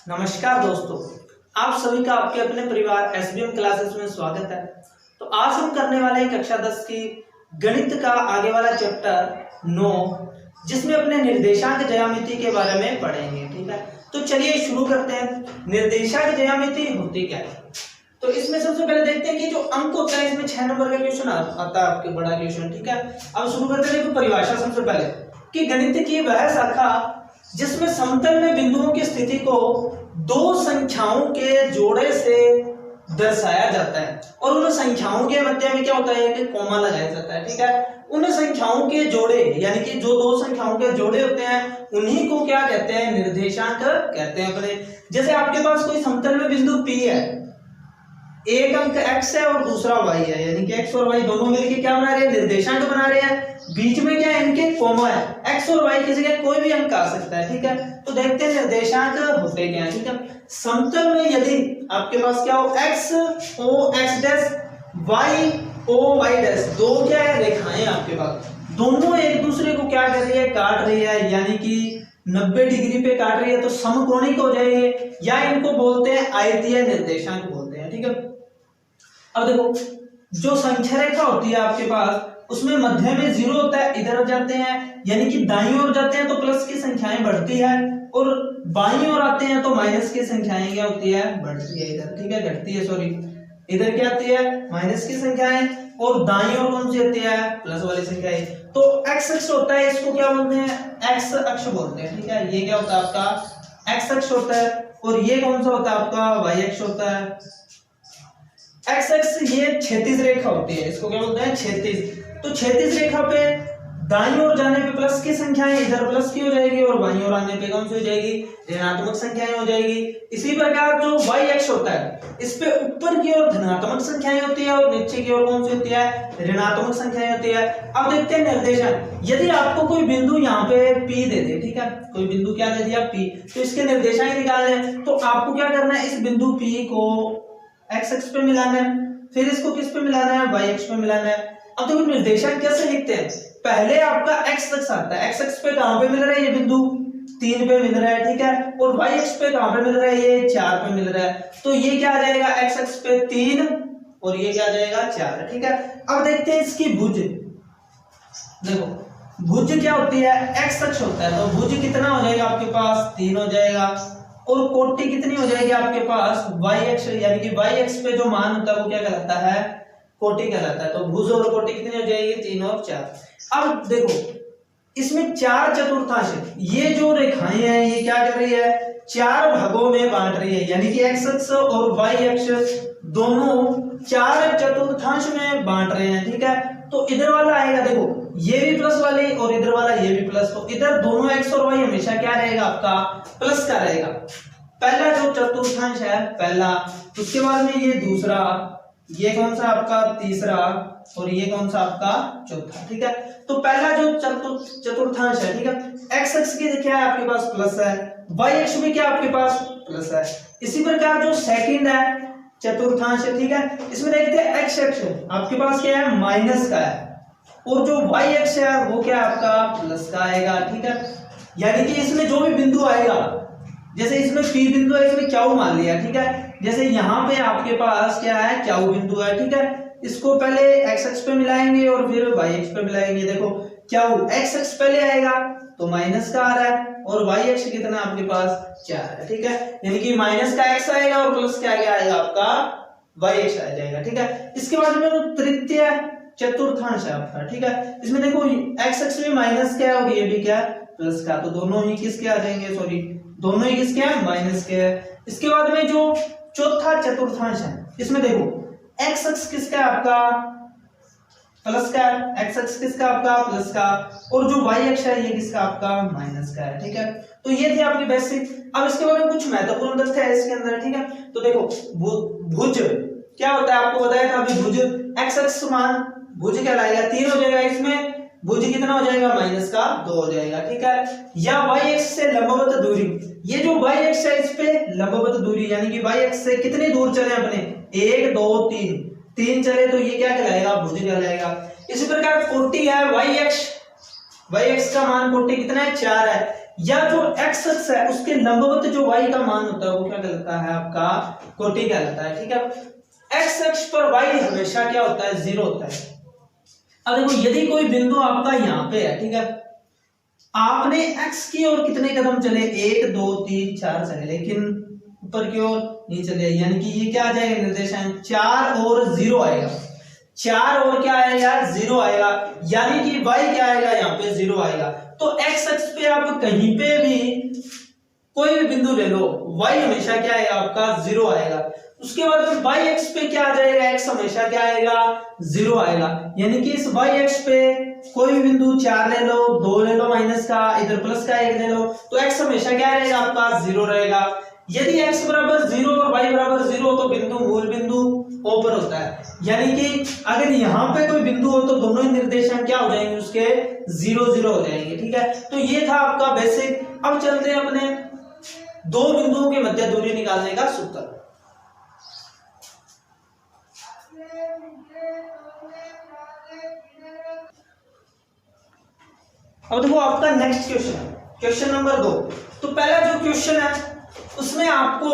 नमस्कार दोस्तों, आप सभी का आपके अपने परिवार एसबीएम क्लासेस में स्वागत है। तो आज हम करने वाले हैं कक्षा 10 की गणित का आगे वाला चैप्टर 9, जिसमें अपने निर्देशांक ज्यामिति के बारे में पढ़ेंगे। ठीक है, तो चलिए शुरू करते हैं। निर्देशांक ज्यामिति होती क्या है? तो इसमें सबसे पहले देखते हैं कि जो अंक होता है, इसमें 6 नंबर का क्वेश्चन आता है, आपके बड़ा क्वेश्चन। ठीक है, अब शुरू करते हैं। देखो परिभाषा सबसे पहले कि गणित की वह शाखा जिसमें समतल में बिंदुओं की स्थिति को दो संख्याओं के जोड़े से दर्शाया जाता है, और उन संख्याओं के मध्य में क्या होता है कि कोमा लगाया जाता है। ठीक है, उन संख्याओं के जोड़े यानी कि जो दो संख्याओं के जोड़े होते हैं उन्हीं को क्या कहते हैं? निर्देशांक कहते हैं अपने। जैसे आपके पास कोई समतल में बिंदु P है, एक अंक x है और दूसरा y है, यानी कि x और y दोनों मिलकर क्या बना रहे हैं? निर्देशांक बना रहे हैं। बीच में क्या है? इनके कोमा है। x और y की जगह कोई भी अंक आ सकता है। ठीक है, तो देखते हैं निर्देशांक होते क्या है। ठीक है, समतल में यदि आपके पास क्या हो, x o x dash y o y dash, दो क्या है? रेखाएं आपके पास, दोनों एक दूसरे को क्या कर रही है? काट रही है, यानी कि 90 डिग्री पे काट रही है, तो समकोणिक हो जाएंगे, या इनको बोलते हैं आयतीय निर्देशांक बोलते हैं। ठीक है, अब देखो जो संख्या रेखा होती है आपके पास, उसमें मध्य में 0 होता है, इधर जाते हैं यानी कि दाईं ओर जाते हैं तो प्लस की संख्याएं बढ़ती है, और बाईं ओर आते हैं तो माइनस की संख्याएं क्या होती है? बढ़ती है इधर। ठीक है, घटती है, सॉरी, इधर क्या आती है? माइनस की संख्याएं, और दाईं ओर कौन सी आती है? प्लस वाली संख्याएं। तो एक्स अक्ष होता है, इसको क्या बोलते हैं? एक्स अक्ष बोलते हैं। ठीक है, ये क्या होता है? आपका एक्स अक्ष होता है, और ये कौन सा होता है? आपका वाई अक्ष होता है। एक्स अक्ष ये क्षैतिज रेखा होती है, इसको क्या बोलते हैं? क्षैतिज। तो क्षैतिज रेखा पे दाईं ओर जाने पे प्लस की संख्याएं इधर प्लस की हो जाएगी, और बाईं ओर आने पे कौन सी हो जाएगी? ऋणात्मक संख्याएं हो जाएगी। इसी प्रकार जो वाई अक्ष होता है, इस पे ऊपर की ओर धनात्मक संख्याएं होती है, और नीचे की ओर कौन सी होती है? ऋणात्मक संख्याएं होती है। अब देखते हैं निर्देशांक। यदि आपको कोई बिंदु यहाँ पे P दे दे, ठीक है, कोई बिंदु क्या दे दिया? P, तो इसके निर्देशांक निकालने हैं, तो आपको क्या करना है? इस बिंदु P को एक्स अक्ष पे मिलाना है, फिर इसको किस पे मिलाना है? वाई अक्ष पे मिलाना है। अब देखो निर्देशांक कैसे लिखते हैं? पहले आपका एक्स अक्ष आता है, एक्स अक्ष पे कहां पे मिल रहा है? ये बिंदु 3 पे मिल रहा है। ठीक है, और वाई अक्ष पे कहां पे मिल रहा है? ये 4 पे मिल रहा है। तो ये क्या आ जाएगा? एक्स अक्ष पे 3, और ये क्या आ जाएगा? 4। ठीक है, अब देखते हैं इसकी भुज। देखो भुज क्या होती है? एक्स अक्ष होता है, तो भुज कितना हो जाएगा आपके पास? 3 हो जाएगा। और कोटि कितनी हो जाएगी आपके पास? वाई अक्ष, यानी कि वाई अक्ष पे जो मान होता है वो क्या कहलाता है? कोटि कहलाता है। तो भुज और कोटि कितनी हो जाएगी? 3 और 4। अब देखो इसमें 4 चतुर्थांश है, ये जो रेखाएं हैं ये क्या कर रही है? 4 भागों में बांट रही है, यानी कि एक्स अक्ष और वाई अक्ष दोनों 4 चतुर्थांश में बांट रहे हैं। ठीक है, तो इधर वाला आएगा, देखो ये भी प्लस वाले और इधर वाला ये भी प्लस, तो इधर दोनों एक्स और वाई हमेशा क्या रहेगा? आपका प्लस का रहेगा। पहला जो चतुर्थांश है पहला, उसके बाद में ये दूसरा, ये कौन सा आपका? तीसरा, और ये कौन सा आपका? चौथा। ठीक है, तो पहला जो चतुर्थांश है, ठीक है, एक्स अक्ष की क्या है आपके पास? प्लस है, वाई अक्ष में क्या आपके पास? प्लस है। इसी प्रकार जो सेकंड है चतुर्थांश है, ठीक है, इसमें देखते हैं एक्स अक्ष आपके पास क्या है? माइनस का है, और जो वाई अक्ष है वो क्या आपका? प्लस का आएगा। ठीक है, यानी कि इसमें जो भी बिंदु आएगा, जैसे इसमें P बिंदु है, इसमें क्यू मान लिया। ठीक है, जैसे यहाँ पे आपके पास क्या है? क्यू बिंदु है। ठीक है, इसको पहले एक्स अक्ष पे मिलाएंगे और फिर वाई अक्ष पे मिलाएंगे। देखो क्यू एक्स अक्ष पहले आएगा तो माइनस का आ रहा है, और वाई अक्ष कितना आपके पास? 4 है। ठीक है, यानी कि माइनस का एक्स आएगा और प्लस का आगे आएगा आपका वाई अक्ष आ जाएगा। ठीक है, इसके बाद में तृतीय चतुर्थांश है आपका। ठीक है, इसमें देखो एक्स अक्ष में माइनस क्या है और ये भी क्या है? प्लस का, तो दोनों ही किसके आ जाएंगे? सॉरी, दोनों ही किसके हैं? माइनस के हैं। इसके बाद में जो चौथा चतुर्थांश है, इसमें देखो एक्स अक्ष किसका है? आपका प्लस का है, एक्स अक्ष किसका? आपका प्लस का, और जो वाई अक्ष है ये किसका? आपका माइनस का है। ठीक है, तो ये थी आपकी बेसिक। अब इसके बारे में कुछ महत्वपूर्ण तथ्य है इसके अंदर। ठीक है, तो देखो भुज क्या होता है? आपको बताया था अभी, भुज एक्स अक्ष समान भुज कहलाएगा, 3 हो जाएगा। इसमें भुज कितना हो जाएगा? माइनस का 2 हो जाएगा। ठीक है, या वाई अक्ष से लंबवत दूरी, ये जो वाई अक्ष है इस पे लंबवत दूरी, यानी कि वाई अक्ष से कितनी दूर चले अपने? 1 2 3 चले, तो ये क्या कहलाएगा? भुज कहलाएगा। इसी प्रकार कोटि है वाई अक्ष का मान कोटि कितना है? 4 है, या जो x अक्ष है उसके लंबवत जो y का मान होता है वो क्या कहलाता है, आपका कोटि कहलाता है। ठीक है, x अक्ष पर y हमेशा क्या होता है, 0 होता है। अब देखो यदि कोई बिंदु आपका यहाँ पे है, ठीक है, आपने x की ओर कितने कदम चले, 1 2 3 4 चले, लेकिन ऊपर की ओर नहीं चले, यानी कि ये क्या आ जाएगा निर्देशांक 4 और 0 आएगा, 4 और क्या आएगा 0 आएगा, यानी कि y क्या आएगा यहाँ पे 0 आएगा। तो x अक्ष पे आप कहीं पे भी कोई भी बिंदु ले लो, y हमेशा क्या आएगा आपका 0 आएगा। उसके बाद में y अक्ष पे क्या आ जाएगा, x हमेशा क्या आएगा 0 आएगा, यानी कि इस y अक्ष पे कोई भी बिंदु 4 ले लो, 2 ले लो माइनस का, इधर प्लस का 1 ले लो, तो x हमेशा क्या रहेगा आपका 0 रहेगा। यदि x बराबर 0 और y बराबर 0 तो बिंदु मूल बिंदु O पर होता है, यानी कि अगर यहाँ पे कोई बिंदु हो तो दोनों ही निर्देशांक क्या हो जाएंगे उसके 0 0 हो जाएंगे। ठीक है, तो ये था आपका बेसिक। अब चलते हैं अपने दो बिंदुओं के मध्य दूरी निकालने का सूत्र। अब देखो आपका नेक्स्ट क्वेश्चन है, क्वेश्चन नंबर 2। तो पहला जो क्वेश्चन है उसमें आपको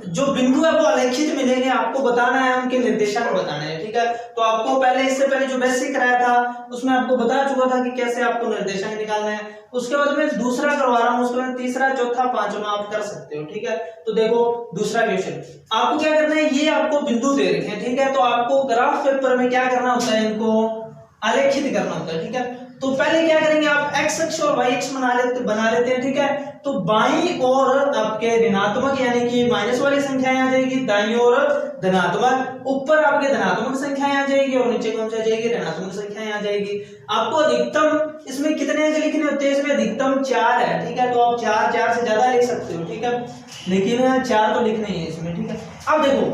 जो बिंदु है वो अलेखित मिलेंगे, आपको बताना है, उनके निर्देशांक बताना है। ठीक है, तो आपको पहले इससे पहले जो बेसिक कराया था उसमें आपको बता चुका था कि कैसे आपको निर्देशांक निकालना है। उसके बाद में दूसरा करवा रहा हूं, उसके बाद तीसरा चौथा पांचवा आप कर सकते हो। ठीक है, तो देखो दूसरा क्वेश्चन आपको क्या करना है, ये आपको बिंदु दे रखे हैं। ठीक है, तो आपको ग्राफ पेपर में क्या करना होता है, इनको आलेखित करना होता है। ठीक है, तो पहले क्या करेंगे आप x अक्ष और y अक्ष बना लेते हैं। ठीक है, तो बाईं ओर आपके ऋणात्मक यानी कि माइनस वाली संख्याएं आ जाएगी, दाईं ओर धनात्मक, ऊपर आपके धनात्मक संख्याएं आ जाएगी और नीचे कौन सी आ जाएगी, ऋणात्मक संख्याएं आ जाएगी। आपको अधिकतम इसमें कितने अंक लिखने होते हैं, इसमें अधिकतम 4 है। ठीक है, तो आप 4 से ज्यादा लिख सकते हो। ठीक है, लेकिन 4 तो लिखना ही है इसमें। ठीक है, अब देखो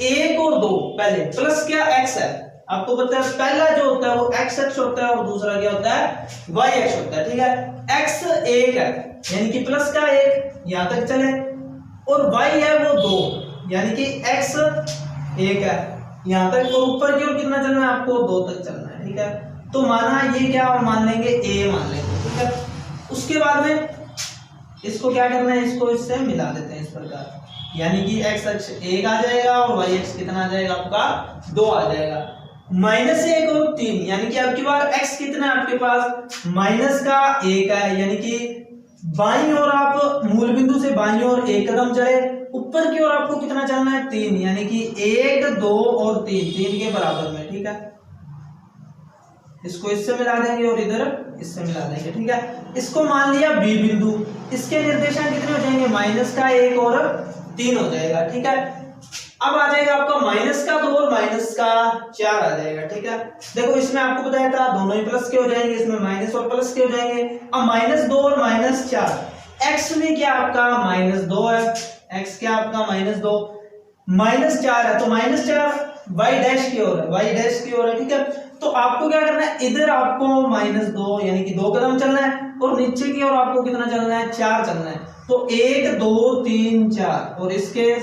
1 और 2 पहले प्लस क्या x है, आपको पता है पहला जो होता है वो x अक्ष होता है और दूसरा क्या होता है y अक्ष होता है। ठीक है, x 1 है यानी कि प्लस का 1 यहां तक चले, और y है वो 2 यानी कि x 1 है यहां तक, और ऊपर की ओर कितना चलना है आपको 2 तक चलना है। ठीक है, तो माना ये क्या मान लेंगे a मान लेंगे। ठीक है, उसके बाद में इसको क्या करना है, इसको इससे मिला देते हैं इस प्रकार, यानी कि x अक्ष 1 आ जाएगा और y अक्ष कितना आ जाएगा आपका 2 आ जाएगा। -1 और 3 यानी कि आपकी बार x कितना है आपके पास -1 है, यानी कि बाईं ओर आप मूल बिंदु से बाईं ओर 1 कदम चले, ऊपर की ओर आपको कितना चलना है 3, यानी कि 1 2 और 3 के बराबर में। ठीक है, इसको इससे मिला देंगे और इधर इससे मिला देंगे। ठीक है, इसको मान लिया b बिंदु, इसके निर्देशांक कितने हो जाएंगे -1 और 3 हो जाएगा। ठीक है, अब आ जाएगा आपका -2 और -4 आ जाएगा। ठीक है, देखो इसमें आपको बताया था दोनों ही प्लस के हो जाएंगे, इसमें माइनस और प्लस के हो जाएंगे। अब -2 और -4, x में क्या आपका -2 है, x क्या आपका -2, -4 है तो -4 y डैश की ओर है, y डैश की ओर है। ठीक है, तो आपको क्या करना है, इधर आपको -2 यानी कि 2 कदम चलना है और नीचे की ओर आपको कितना चलना है 4 चलना है, तो 1 2 3 4 और इसके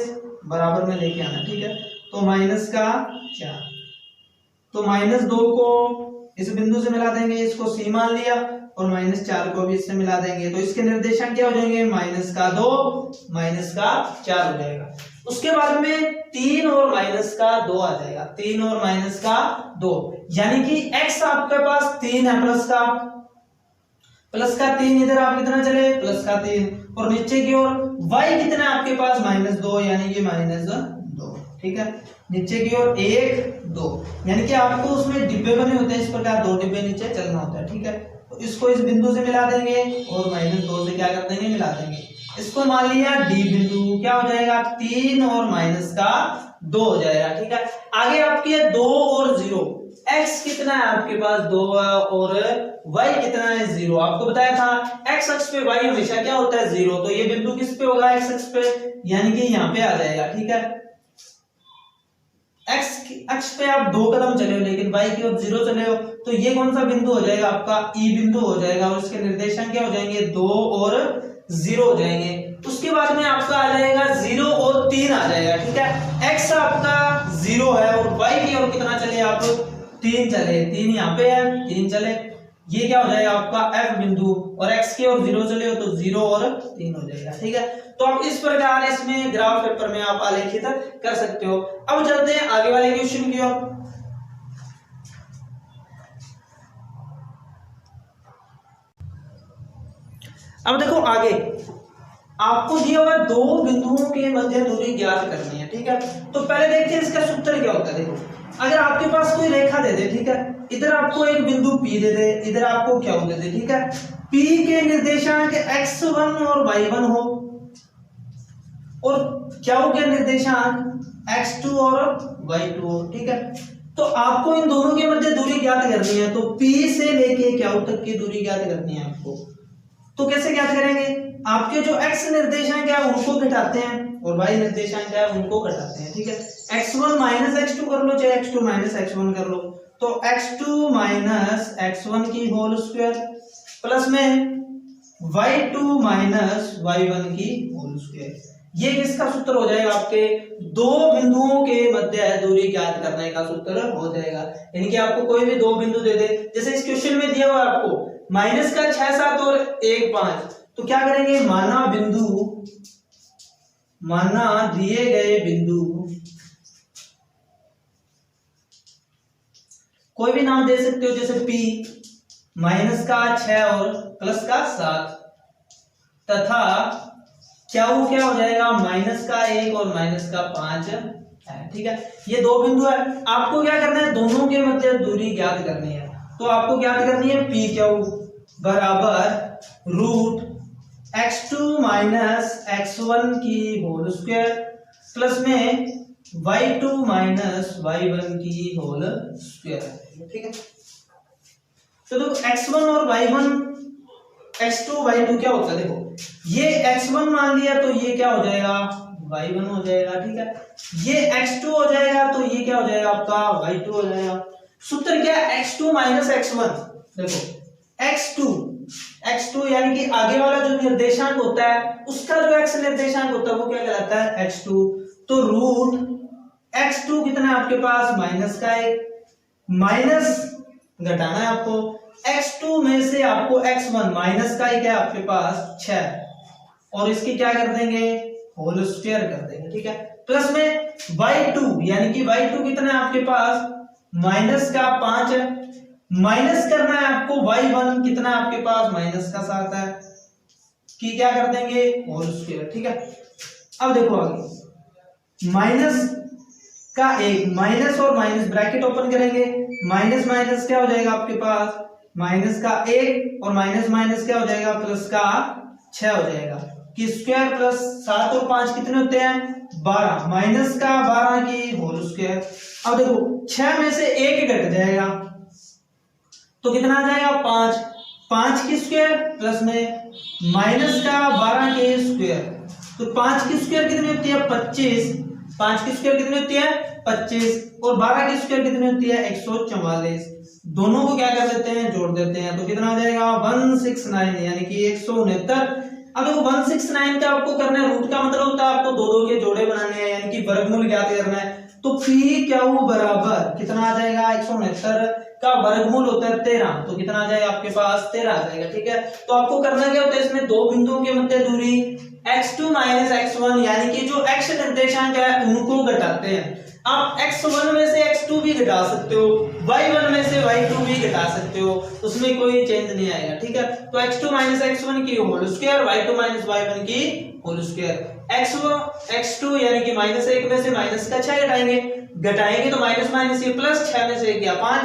बराबर में लेके आना। ठीक है, तो -4, तो -2 को इस बिंदु से मिला देंगे, इसको c मान लिया, और -4 को भी इससे मिला देंगे, तो इसके निर्देशांक क्या हो जाएंगे -2 -4 हो जाएगा। उसके बाद में 3 और -2 आ जाएगा, 3 और -2 यानी कि x आपके पास 3 है, प्लस का 3 इधर आप कितना चले +3, और नीचे की ओर y कितना है आपके पास -2 यानी कि -2। ठीक है, नीचे की ओर 1 2 यानी कि आपको उसमें डिब्बे बने होते हैं इस प्रकार, 2 डिब्बे नीचे चलना होता है। ठीक है, तो इसको इस बिंदु से मिला देंगे और -2 से क्या कर देंगे मिला देंगे, इसको मान लिया d बिंदु, क्या हो जाएगा 3 और -2 हो जाएगा। ठीक है, आगे आपके 2 और 0, x कितना है आपके पास 2 और y कितना है 0। आपको बताया था x अक्ष पे y हमेशा क्या होता है 0, तो ये बिंदु किस पे होगा x अक्ष पे, यानी कि यहाँ पे आ जाएगा। ठीक है, x अक्ष पे आप 2 कदम चले हो लेकिन y की ओर 0 चले हो, तो ये कौन सा बिंदु हो जाएगा आपका e बिंदु हो जाएगा, और इसके निर्देशांक क्या हो जाएंगे 2 और 0 हो जाएंगे। उसके बाद में आपका आ जाएगा 0 और 3 आ जाएगा। ठीक है, x आपका 0 है और y की ओर कितना चले आप 3 चले, 3 यहाँ पे है 3 चले, ये क्या हो जाएगा आपका एफ बिंदु, और एक्स की और 0 चले हो तो 0 और 3 हो जाएगा। ठीक है, तो आप इस प्रकार इसमें ग्राफ पेपर में आप आलेखित कर सकते हो। अब चलते हैं आगे वाले क्वेश्चन की ओर। अब देखो आगे आपको दिया हुआ दो बिंदुओं के मध्य दूरी ज्ञात करनी है। ठीक है, तो पहले देखते हैं इसका सूत्र क्या होता है। देखो, अगर आपके पास कोई रेखा दे दे, ठीक है, इधर आपको एक बिंदु P दे दे, इधर आपको क्या दे दे, ठीक है, P के निर्देशांक x1 और y1 हो, और Q के निर्देशांक x2 और y2 हो। ठीक है, तो आपको इन दोनों के मध्य दूरी ज्ञात करनी है। तो P से लेके Q तक की दूरी ज्ञात करनी है आपको। तो कैसे ज्ञात करेंगे, आपके जो x निर्देशांक है उनको घटाते हैं और y निर्देशांक है उनको घटाते हैं। ठीक है, x1 माइनस x2 कर लो, चाहे x2 माइनस x1 कर लो, तो x2 माइनस x1 की होल स्क्वायर प्लस में y2 माइनस y1 की होल स्क्वायर। ये किसका सूत्र हो जाएगा, आपके दो बिंदुओं के मध्य दूरी ज्ञात करने का सूत्र हो जाएगा। यानी कि आपको कोई भी दो बिंदु दे दे, जैसे इस क्वेश्चन में दिया हुआ है आपको माइनस का 6 7 और 1 5, तो क्या करेंगे, माना दिए गए बिंदु कोई भी नाम दे सकते हो, जैसे P माइनस का 6 और प्लस का 7 तथा क्या हो जाएगा माइनस का 1 और माइनस का 5 है। ठीक है, ये दो बिंदु है, आपको क्या करना है, दोनों के मध्य दूरी ज्ञात करनी है। तो आपको ज्ञात करनी है P Q बराबर रूट x2 माइनस x1 की होल स्क्वायर प्लस में y2 माइनस y1 की होल स्क्वायर। ठीक है, तो देखो x1 और y1, x2 y2 क्या होता है, देखो ये x1 मान लिया तो ये क्या हो जाएगा, y1 हो जाएगा। ठीक है, ये x2 हो जाएगा तो ये क्या हो जाएगा आपका y2 हो जाएगा। सूत्र क्या है, x2 माइनस x1। देखो x2 यानी कि आगे वाला जो निर्देशांक होता है उसका जो x निर्देशांक होता है वो क्या कहलाता है, x2। तो रूट x2 कितना है आपके पास, माइनस का 1, माइनस घटाना है आपको, x2 में से आपको x1 माइनस का 1 है आपके पास 6, और इसकी क्या कर देंगे, होल स्क्वायर कर देंगे। ठीक है, प्लस में y2 यानी कि y2 कितना है आपके पास, माइनस का 5 है, माइनस करना है आपको y1 कितना आपके पास, माइनस का 7 है, कि क्या कर देंगे, होल स्क्वायर। ठीक है, अब देखो आगे माइनस का 1, माइनस और माइनस ब्रैकेट ओपन करेंगे, माइनस माइनस क्या हो जाएगा आपके पास, माइनस का 1 और माइनस माइनस क्या हो जाएगा, प्लस का 6 हो जाएगा, कि स्क्वायर प्लस 7 और 5 कितने होते हैं, 12, माइनस का 12 की होल स्क्वायर। अब देखो 6 में से 1 घट जाएगा तो कितना आ जाएगा, 5 की स्क्वायर प्लस में माइनस का 12 के स्क्वायर, तो 5 की स्क्वायर कितनी होती है, 25, 5 की स्क्वायर कितनी होती है 25, और 12 की स्क्वायर कितनी होती है 144। दोनों को क्या कर देते हैं, जोड़ देते हैं, तो कितना आ जाएगा 169 यानी कि 169। अब देखो 169 का आपको करना है, रूट का मतलब होता है आपको दो दो के जोड़े बनाने हैं, यानी कि वर्गमूल ज्ञात करना है। तो पी क्या बराबर कितना आ जाएगा, 169 का वर्गमूल होता है 13, तो कितना आ जाएगा आपके पास 13 आ जाएगा। ठीक है, तो आपको करना क्या होता है, इसमें दो बिंदुओं के मध्य दूरी x2 माइनस x1 यानी कि जो x निर्देशांक है उनको घटाते हैं। आप x1 में से x2 भी घटा सकते हो, y1 में से y2 भी घटा सकते हो, उसमें कोई चेंज नहीं आएगा। ठीक है, तो x2 माइनस x1 की whole square, y2 minus y1 की होल स्क्वायर, x2 यानी कि -1 में से माइनस का 6 घटाएंगे तो माइनस माइनस ये प्लस, 6 में से गया 5,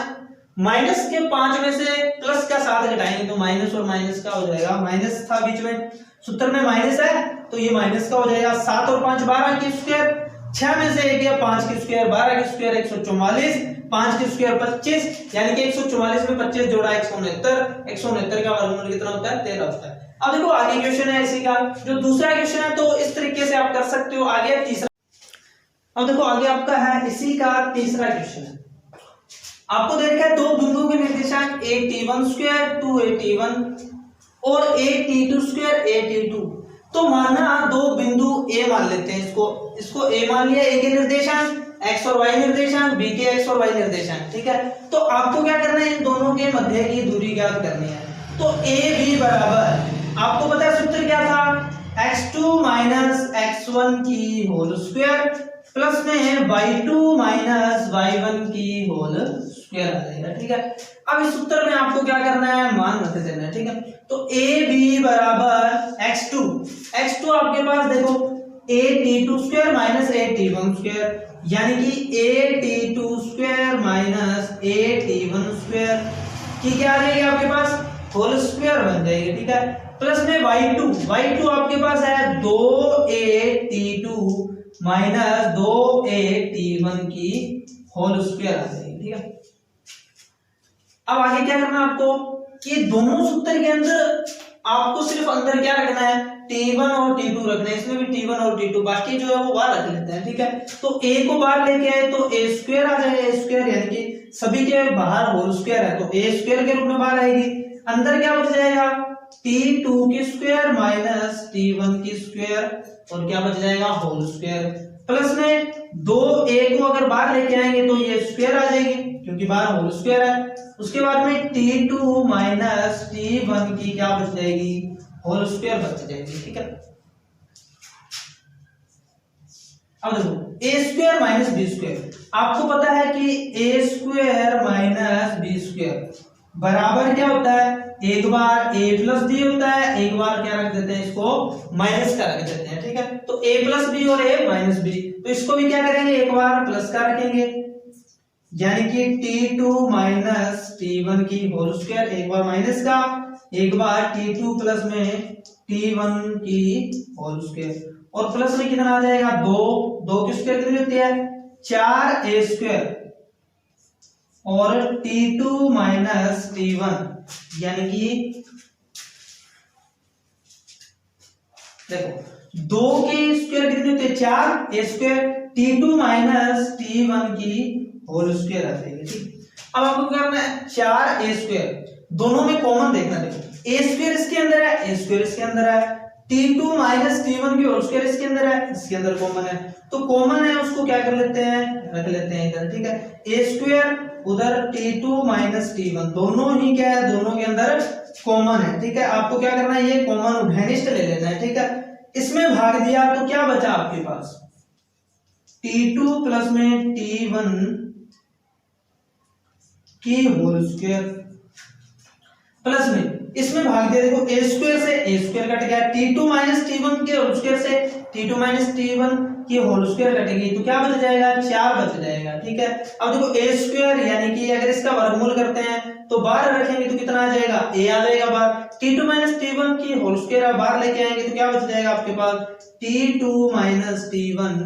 माइनस के 5 में से प्लस का 7 घटाएंगे तो माइनस और माइनस का हो जाएगा, माइनस था बीच में सूत्र में माइनस है तो ये माइनस का हो जाएगा, 7 और 5 12 की स्क्वायर, 6 में से 1 गया 5 की स्क्वायर, 12 की स्क्वायर 144, 5 की स्क्वायर 25 यानी कि 144 में 25 जोड़ा 169 का वर्गमूल कितना होता है 13 होता है। अब देखो आगे क्वेश्चन है इसी का, जो दूसरा क्वेश्चन है तो इस तरीके से आप कर सकते हो। आगे तीसरा, अब देखो आगे आपका है इसी का तीसरा क्वेश्चन है। आपको देखा है दो बिंदुओं के निर्देशांक a_t1 स्क्वायर 2a_t1 और a_t2 स्क्वायर a_t2। तो माना दो बिंदु a मान लेते हैं, इसको a मान लिया, a के निर्देशांक एक्स और वाई निर्देशांक, बी के एक्स और वाई निर्देशांक, ठीक है। तो आपको क्या करना है, इन दोनों के मध्य की दूरी ज्ञात करनी है। तो ए बी बराबर, आपको पता है सूत्र क्या था, x2 माइनस x1 की होल स्क्वायर प्लस में है y2 माइनस y1 की होल स्क्वायर आ जाएगा, ठीक है। अब इस सूत्र में आपको क्या करना है, मान रख देना है, ठीक है। तो ए बी बराबर x2 आपके पास देखो a t2 square minus a t1 square, यानी कि a t2 square minus a t1 square की क्या आ जाएगी आपके पास, होल स्क्वायर बन जाएगी, ठीक है। प्लस में y2 आपके पास है 2a t2 minus 2a t1 की होल स्क्वायर आ जाएगी, ठीक है। अब आगे क्या करना है आपको, कि दोनों सूत्र के अंदर आपको सिर्फ अंदर क्या रखना है, t1 और t2 रखना है, इसमें भी t1 और t2, बाकी जो है वो बाहर रख लेते हैं, ठीक है। तो a को बाहर लेके आए तो a स्क्वायर आ जाएगा, a स्क्वायर यानी कि सभी के बाहर होल स्क्वायर है, तो a स्क्वायर के रूप में बाहर आएगी। अंदर क्या बच जाएगा, t2 की स्क्वायर माइनस t1 की स्क्वायर, और क्या बच जाएगा, होल स्क्वायर। प्लस में 2a को अगर बाहर लेके आएंगे तो ये स्क्वायर आ जाएगी, क्योंकि बाहर होल स्क्वायर है। उसके बाद में t2 माइनस t1 की क्या बच जाएगी, होल स्क्वायर बच जाएगी, ठीक है। अब देखो a square minus B square, आपको पता है कि a square minus B square बराबर क्या होता है, एक बार a प्लस बी होता है, एक बार क्या रख देते हैं, इसको माइनस का रख देते हैं, ठीक है। तो a प्लस बी और a माइनस बी, तो इसको भी क्या करेंगे, एक बार प्लस का रखेंगे, यानी कि t2 माइनस t1 की होल स्क्वायर, एक बार माइनस का, एक बार t2 प्लस में t1 की होल स्क्वायर, और प्लस में कितना आ जाएगा, 2 की स्क्वायर कितनी होती है, 4a स्क्वायर, और t2 माइनस t1 यानी कि देखो 2 की स्क्वायर कितनी होती है, 4a स्क्वायर, t2 माइनस t1 की होल स्क्वायर आ जाएगी, ठीक। अब आपको क्या करना है, 4a स्क्वायर, दोनों में कॉमन देखना, देखो a स्क्वायर इसके अंदर है, a स्क्वायर इसके अंदर है, t2 माइनस t1 की होल स्क्वायर इसके अंदर है, इसके अंदर कॉमन है, तो कॉमन है उसको क्या कर लेते हैं, रख लेते हैं इधर, ठीक है। a स्क्वायर उधर t2 माइनस t1, दोनों ही क्या है, दोनों के अंदर कॉमन है, ठीक है। आपको क्या करना है, ये कॉमन उभयनिष्ठ ले लेना है, ठीक है। इसमें भाग दिया तो क्या बचा आपके पास, t2 प्लस में t1 की होल स्क्वायर, प्लस में इसमें भाग दिया, देखो a स्क्वायर से a स्क्वायर कट गया, t2 माइनस t1 के होल स्क्वायर से t2 माइनस t1 की होल स्क्वायर कटेगी, तो क्या बच जाएगा, 4 बच जाएगा, ठीक है। अब देखो a स्क्वायर यानी कि अगर इसका वर्गमूल करते हैं तो बाहर रखेंगे तो कितना आ जाएगा, a आ जाएगा बाहर, t2 माइनस t1 की होल स्क्वायर आप बाहर लेके आएंगे तो क्या बच जाएगा आपके पास, t2 माइनस t1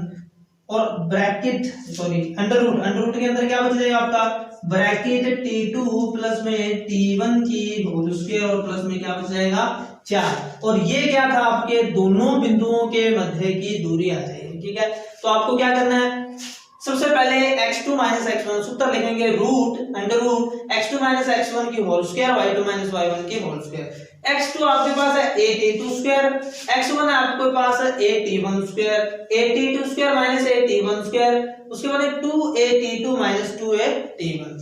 और ब्रैकेट सॉरी अंडर रूट के अंदर क्या बच जाएगा आपका, ब्रैकेट t2 प्लस में t1 की होल स्क्वायर, और प्लस में क्या बच जाएगा, 4, और ये क्या था, आपके दोनों बिंदुओं के मध्य की दूरी आ जाएगी, ठीक है। तो आपको क्या करना है, सबसे पहले x2 माइनस x1 सूत्र लिखेंगे, root under root x2 minus x1 की whole square, y2 minus y1 की होल स्क्वायर। x2 आपके पास है a t2 स्क्वायर, x1 आपके पास है a t1 square, a t2 square minus a t1 square, उसके बाद 2a t2 minus 2a t1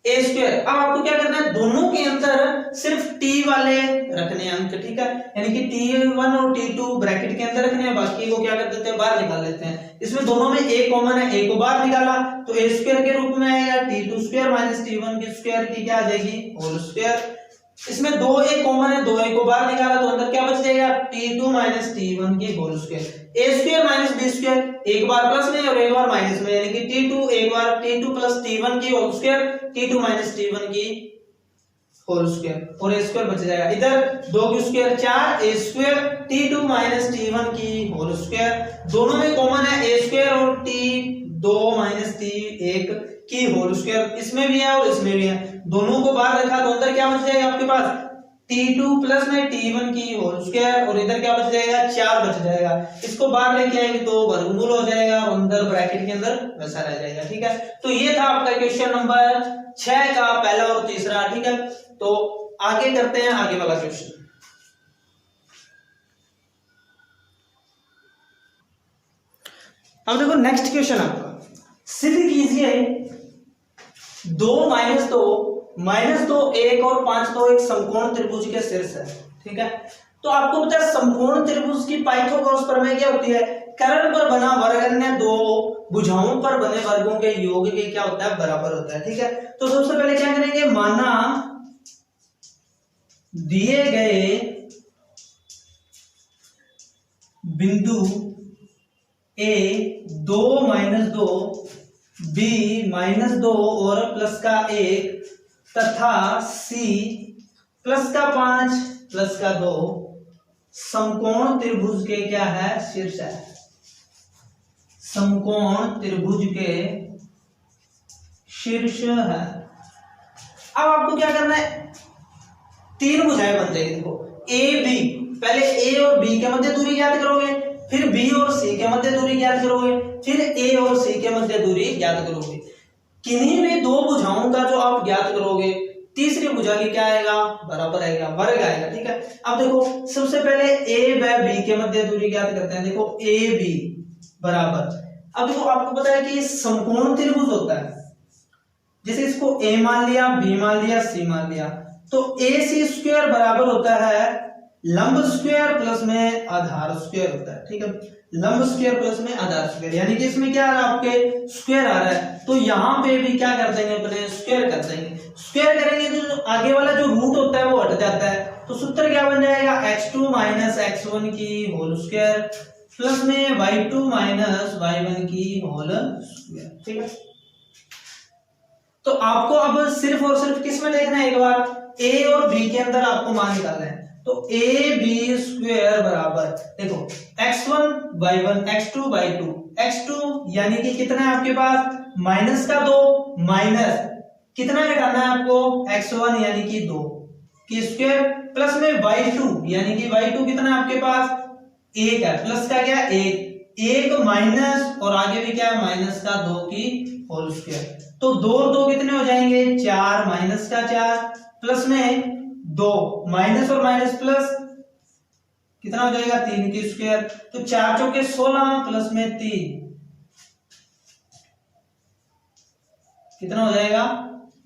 a square. अब आपको क्या करना है, दोनों के अंदर सिर्फ t वाले रखने हैं अंक, ठीक है, यानी कि t1 और t2 ब्रैकेट के अंदर रखने हैं, बाकी को क्या कर देते हैं, बाहर निकाल लेते हैं। इसमें दोनों में a कॉमन है, a को बाहर निकाला तो a स्क्वायर के रूप में आएगा, t2 स्क्वायर माइनस t1 की स्क्वायर की क्या आ जाएगी, होल स्क्वायर। इसमें 2a कॉमन है, 2a को बाहर निकाला तो अंदर क्या बच जाएगा, t2 माइनस t1 की whole square, a square minus b square, एक बार प्लस में और एक बार माइनस में, यानी कि t2 एक बार t2 प्लस t1 की होल स्क्वायर, t2 माइनस t1 की होल स्क्वायर, और a स्क्वायर बच जाएगा, इधर 2 की स्क्वायर 4 a स्क्वायर t2 माइनस t1 की होल स्क्वायर, दोनों में कॉमन है a स्क्वायर और t2 माइनस t1 की होल स्क्वायर, इसमें भी है और इसमें भी है, दोनों को बाहर रखा तो अंदर क्या बच जाएगा आपके पास, t2 प्लस में t1 की होल स्क्वायर, और इधर क्या बच जाएगा, 4 बच जाएगा। इसको बाहर लेके आएंगे तो वर्गमूल हो जाएगा, और अंदर ब्रैकेट के अंदर वैसा रह जाएगा, ठीक है। तो ये था आपका क्वेश्चन नंबर 6 का पहला और तीसरा, ठीक है। तो आगे करते हैं आगे वाला क्वेश्चन। अब देखो नेक्स्ट क्वेश्चन आपका लीजिए 2 - 2 -2 1 और 5 तो एक समकोण त्रिभुज के शीर्ष है। ठीक है, तो आपको पता है समकोण त्रिभुज की पाइथागोरस प्रमेय क्या होती है? कर्ण पर बना वर्ग अन्य दो भुजाओं पर बने वर्गों के योग के क्या होता है? बराबर होता है। ठीक है, तो सबसे पहले क्या करेंगे, माना दिए गए बिंदु A 2 - 2 B -2 और प्लस का 1 तथा C प्लस का 5 प्लस का 2 समकोण त्रिभुज के क्या है? शीर्ष है। समकोण त्रिभुज के शीर्ष है। अब आपको क्या करना है, तीन भुजाएं बन जाएगी। देखो ए बी, पहले ए और बी के मध्य दूरी ज्ञात करोगे, फिर बी और सी के मध्य दूरी ज्ञात करोगे, फिर ए और सी के मध्य दूरी ज्ञात करोगे। किन्हीं भी दो भुजाओं का जो आप ज्ञात करोगे, तीसरी भुजा की क्या आएगा? बराबर आएगा, वर्ग आएगा। ठीक है, अब देखो सबसे पहले ए व बी के मध्य दूरी ज्ञात करते हैं। देखो ए बी बराबर, अब देखो आपको पता है कि समकोण त्रिभुज होता है, जैसे इसको ए मान लिया, बी मान लिया, सी मान लिया, तो ए सी स्क्वायर बराबर होता है लंब स्क्वायर प्लस में आधार स्क्वायर होता है। ठीक है, लंब स्क्वायर प्लस में आधार स्क्वायर, यानी कि इसमें क्या आ रहा है? आपके स्क्वायर आ रहा है, तो यहाँ पे भी क्या कर देंगे? अपने स्क्वायर कर देंगे। स्क्वायर करेंगे तो आगे वाला जो रूट होता है वो हट जाता है, तो सूत्र क्या बन जाएगा? x2 - x1 की होल स्क्वायर प्लस में y2 - y1 की होल स्क्वायर। ठीक है, तो आपको अब सिर्फ और सिर्फ किस में देखना है? एक बार a और b के अंदर आपको मान निकालना है, तो ab स्क्वायर बराबर देखो x1 y1 x2 y2, x2 यानी कि कितना है आपके पास? माइनस का 2 माइनस कितना घटाना है आपको? x1 यानी कि 2 की स्क्वायर प्लस में y2 यानी कि y2 कितना है आपके पास? 1 है, प्लस का क्या? 1 माइनस और आगे भी क्या है? माइनस का 2 की होल स्क्वायर, तो 2 और 2 कितने हो जाएंगे? 4 माइनस का 4 प्लस में 2 माइनस और माइनस प्लस कितना हो जाएगा? 3 की स्क्वायर, तो 4 चौके 16 प्लस में 3 कितना हो जाएगा?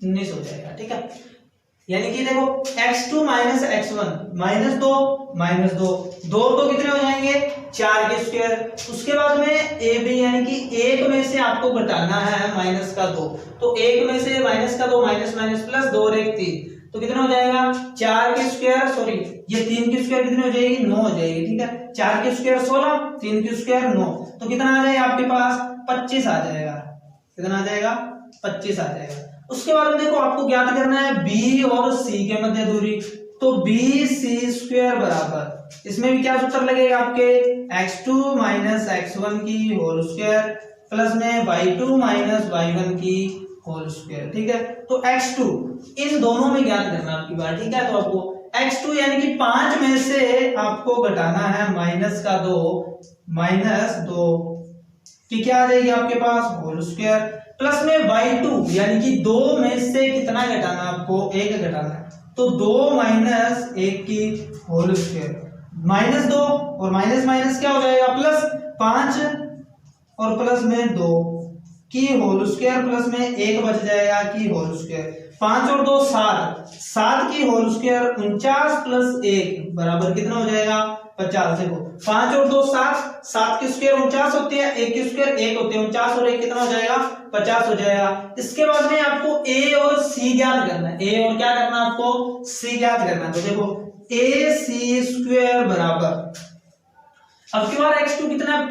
19 हो जाएगा। ठीक है, यानी कि देखो x2 - x1 -2 2 तो कितने हो जाएंगे? 4 के स्क्वायर। उसके बाद में ए बी यानी कि 1 में से आपको घटाना है माइनस का 2, तो 1 में से माइनस का 2 माइनस माइनस प्लस 2 और 1 3, तो कितना हो जाएगा? 4 के स्क्वायर, सॉरी ये 3 की स्क्वायर कितनी हो जाएगी? 9 हो जाएगी। ठीक है, 4 के स्क्वायर 16, 3 की स्क्वायर 9, तो कितना आ जाएगा आपके पास? 25 आ जाएगा। कितना आ जाएगा? 25 आ जाएगा। उसके बाद में देखो आपको ज्ञात करना है b और c के मध्य दूरी, तो bc स्क्वायर बराबर, इसमें भी क्या सूत्र लगेगा आपके? x2 - x1 की होल स्क्वायर प्लस में y2 - y1 की होल स्क्वायर। ठीक है, तो x2 इन दोनों में ज्ञात करना आपकी बात। ठीक है, तो आपको x2 यानी कि 5 में से आपको घटाना है माइनस का 2 की क्या आ जाएगी आपके पास? होल स्क्वायर प्लस में y2 यानी कि 2 में से कितना घटाना? आपको 1 घटाना है, तो 2 - 1 की होल स्क्वायर, -2 और माइनस माइनस क्या हो जाएगा? प्लस 5 और प्लस में 2 की होल स्क्वायर प्लस में 1 बच जाएगा की होल स्क्वायर, 5 और 2 7 की होल स्क्वायर 49 प्लस 1 बराबर कितना हो जाएगा? 50। देखो 5 और 2 7 की स्क्वायर 49 होती है, 1 की स्क्वायर 1 होती है, 49 और 1 कितना हो जाएगा? 50 हो जाएगा। इसके बाद में आपको a और c ज्ञात करना है, a और क्या करना है आपको? c ज्ञात करना है। तो देखो ac स्क्वायर बराबर, अब की बार x2 कितना है?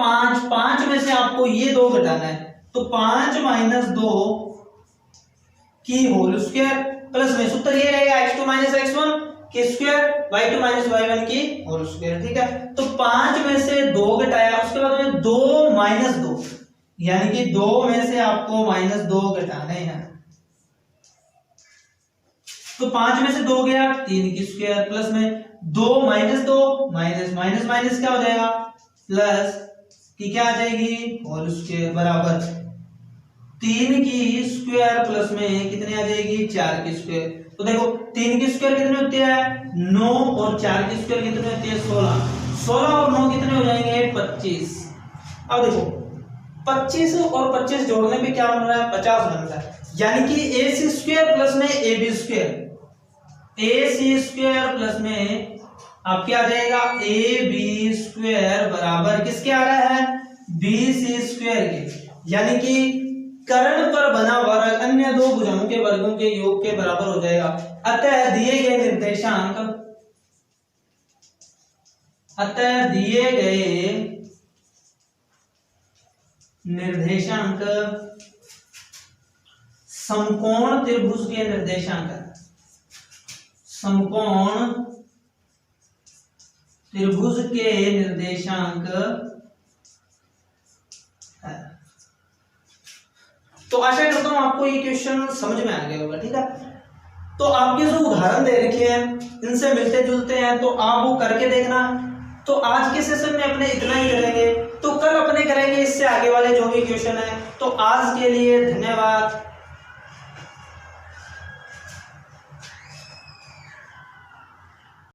5 में से आपको ये 2 घटाना है, तो 5 - 2 की होल स्क्वायर प्लस में सूत्र ये रहेगा x2 - x1 की स्क्वायर y2 - y1 की होल स्क्वायर। ठीक है, तो 5 में से 2 घटाया, उसके बाद में 2 - 2 यानी कि 2 में से आपको -2 घटाने हैं, तो 5 में से 2 गया 3 की स्क्वायर प्लस में 2 - 2 माइनस माइनस माइनस क्या हो जाएगा? प्लस की क्या आ जाएगी? होल स्क्वायर बराबर 3 की स्क्वायर प्लस में कितनी आ जाएगी? 4 की स्क्वायर। तो देखो 3 की स्क्वायर कितनी होती है? 9 और 4 की स्क्वायर कितनी होती है? 16 और 9 कितने हो जाएंगे? 25। अब देखो 25 और 25 जोड़ने पे क्या बन रहा है, 50 बन रहा है। यानी कि AC स्क्वायर प्लस में AB square, AC square plus में आप क्या आ जाएगा, AB स्क्वायर बराबर किसके आ रहा है, BC स्क्वायर के। यानी कि कर्ण पर बना वर्ग अन्य दो भुजाओं के वर्गों के योग के बराबर हो जाएगा। अतः दिए गए निर्देशांक समकोण त्रिभुज के निर्देशांक है। तो आशा करता हूं आपको ये क्वेश्चन समझ में आ गया होगा। ठीक है, तो आपके जो उदाहरण दे रखे हैं इनसे मिलते जुलते हैं, तो आप वो करके देखना। तो आज के सेशन में अपने इतना ही करेंगे, तो कल अपने करेंगे इससे आगे वाले जो भी क्वेश्चन है। तो आज के लिए धन्यवाद।